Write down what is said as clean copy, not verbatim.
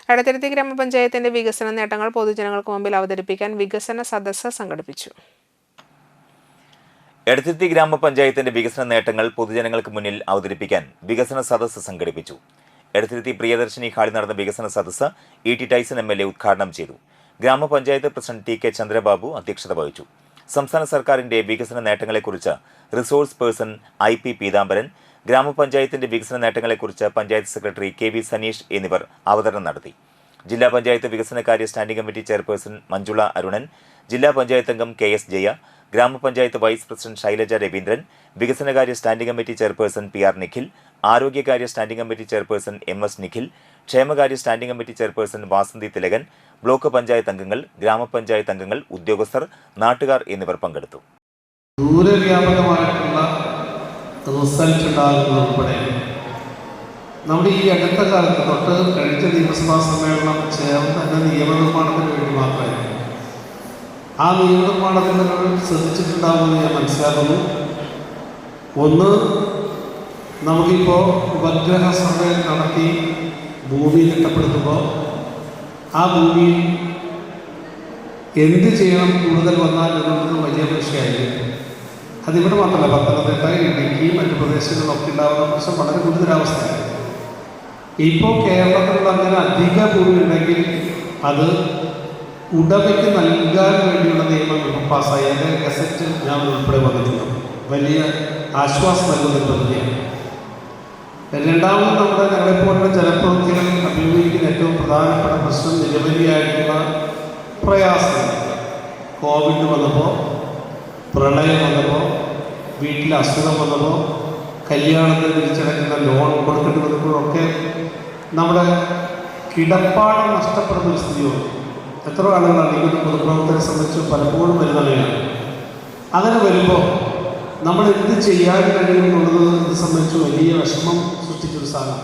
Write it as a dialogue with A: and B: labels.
A: എടത്തിരുത്തി ഗ്രാമപഞ്ചായത്തിന്റെ വികസന നേട്ടങ്ങൾ പൊതുജനങ്ങൾക്ക് മുമ്പിൽ അവതരിപ്പിക്കാൻ വികസന സദസ്സ് സംഘടിപ്പിച്ചു.
B: എടത്തിരുത്തി ഗ്രാമപഞ്ചായത്തിന്റെ വികസന നേട്ടങ്ങൾ പൊതുജനങ്ങൾക്ക് മുന്നിൽ അവതരിപ്പിക്കാൻ വികസന സദസ്സ് സംഘടിപ്പിച്ചു. എടത്തിരുത്തി പ്രിയദർശിനി ഹാളിൽ നടന്ന വികസന സദസ്സ് ET ടൈസൺ MLA ഉദ്ഘാടനം ചെയ്തു. ഗ്രാമപഞ്ചായത്ത് പ്രസിഡന്റ് TK ചന്ദ്രബാബു അധ്യക്ഷത വഹിച്ചു. സംസ്ഥാന സർക്കാരിന്റെ വികസന നേട്ടങ്ങളെക്കുറിച്ച് റിസോഴ്സ് പേഴ്സൺ IP പീതാംബരൻ, ഗ്രാമപഞ്ചായത്തിന്റെ വികസന നേട്ടങ്ങളെക്കുറിച്ച് പഞ്ചായത്ത് സെക്രട്ടറി KV സനീഷ് എന്നിവർ അവതരണം നടത്തി. ജില്ലാ പഞ്ചായത്ത് വികസനകാര്യ standing committee chairperson Manjula Arunan, ജില്ലാ പഞ്ചായത്ത് അംഗം KS ജയ, ഗ്രാമപഞ്ചായത്ത് വൈസ് പ്രസിഡന്റ് ശൈലജ രവീന്ദ്രൻ, വികസനകാര്യ standing committee chairperson PR Nikhil, ആരോഗ്യകാര്യ standing committee chairperson MS Nikhil, ക്ഷേമകാര്യ standing committee chairperson Vasanthi Thilakan, block panchayat അംഗങ്ങൾ, ഗ്രാമപഞ്ചായത്ത് അംഗങ്ങൾ, ഉദ്യോഗസ്ഥർ, നാട്ടുകാർ എന്നിവർ പങ്കെടുത്തു.
C: ദൂരവ്യാപകമായിട്ടുള്ള റിസൾട്ട് ഉണ്ടാകുന്നതുൾപ്പെടെ നമ്മുടെ ഈ അടുത്ത കാലത്ത് തൊട്ട് കഴിഞ്ഞ നിയമസഭാ സമ്മേളനം ചേർന്ന് തന്നെ നിയമനിർമ്മാണത്തിന് വേണ്ടി മാത്രമായിരുന്നു. ആ നിയമനിർമ്മാണത്തിൽ നിങ്ങൾ ശ്രദ്ധിച്ചിട്ടുണ്ടാകുമെന്ന് ഞാൻ മനസ്സിലാക്കുന്നു. ഒന്ന്, നമുക്കിപ്പോൾ ഉപഗ്രഹ സർവേ നടത്തി ഭൂമി തിട്ടപ്പെടുത്തുമ്പോൾ ആ ഭൂമിയിൽ എന്ത് ചെയ്യണം കൂടുതൽ വന്നാൽ എന്നുള്ളത് വലിയ വിഷയമായിരിക്കും. അതിവിടെ മാത്രമല്ല, പത്തനംതിട്ട, ഇടുക്കി, മറ്റു പ്രദേശങ്ങളിലൊക്കെ ഉണ്ടാകുന്ന പ്രശ്നം വളരെ ഗുരുതരാവസ്ഥയാണ്. ഇപ്പോൾ കേരളത്തിൽ അങ്ങനെ അധിക ഭൂമി ഉണ്ടെങ്കിൽ അത് ഉടമയ്ക്ക് നൽകാൻ വേണ്ടിയുള്ള നിയമങ്ങൾ പാസ്സായി. അതിൻ്റെ ഗസറ്റ് ഞാൻ ഉൾപ്പെടെ വന്നിട്ടുണ്ട്. വലിയ ആശ്വാസം നൽകുന്ന പദ്ധതിയാണ്. രണ്ടാമത്, ഞങ്ങളെപ്പോലുള്ള ജനപ്രതിനിധികൾ അഭിമുഖീകരിക്കുന്ന ഏറ്റവും പ്രധാനപ്പെട്ട പ്രശ്നം നിരവധിയായിട്ടുള്ള പ്രയാസങ്ങൾ. കോവിഡ് വന്നപ്പോൾ, പ്രളയം വന്നപ്പോൾ, വീട്ടിൽ അസുഖം വന്നപ്പോൾ, കല്യാണത്തിന് തിരിച്ചടയ്ക്കുന്ന ലോൺ കൊടുക്കേണ്ടി വന്നപ്പോഴൊക്കെ നമ്മുടെ കിടപ്പാടം നഷ്ടപ്പെടുന്ന ഒരു സ്ഥിതി വന്നു. എത്ര ആളുകളാണ് ഇങ്ങനത്തെ പൊതുപ്രവർത്തകരെ സംബന്ധിച്ച് പലപ്പോഴും വരുന്നവയാണ്. അങ്ങനെ വരുമ്പോൾ നമ്മൾ എന്ത് ചെയ്യാൻ കഴിയുമെന്നുള്ളത് ഇത് സംബന്ധിച്ച് വലിയ വിഷമം സൃഷ്ടിച്ചൊരു സാധനം.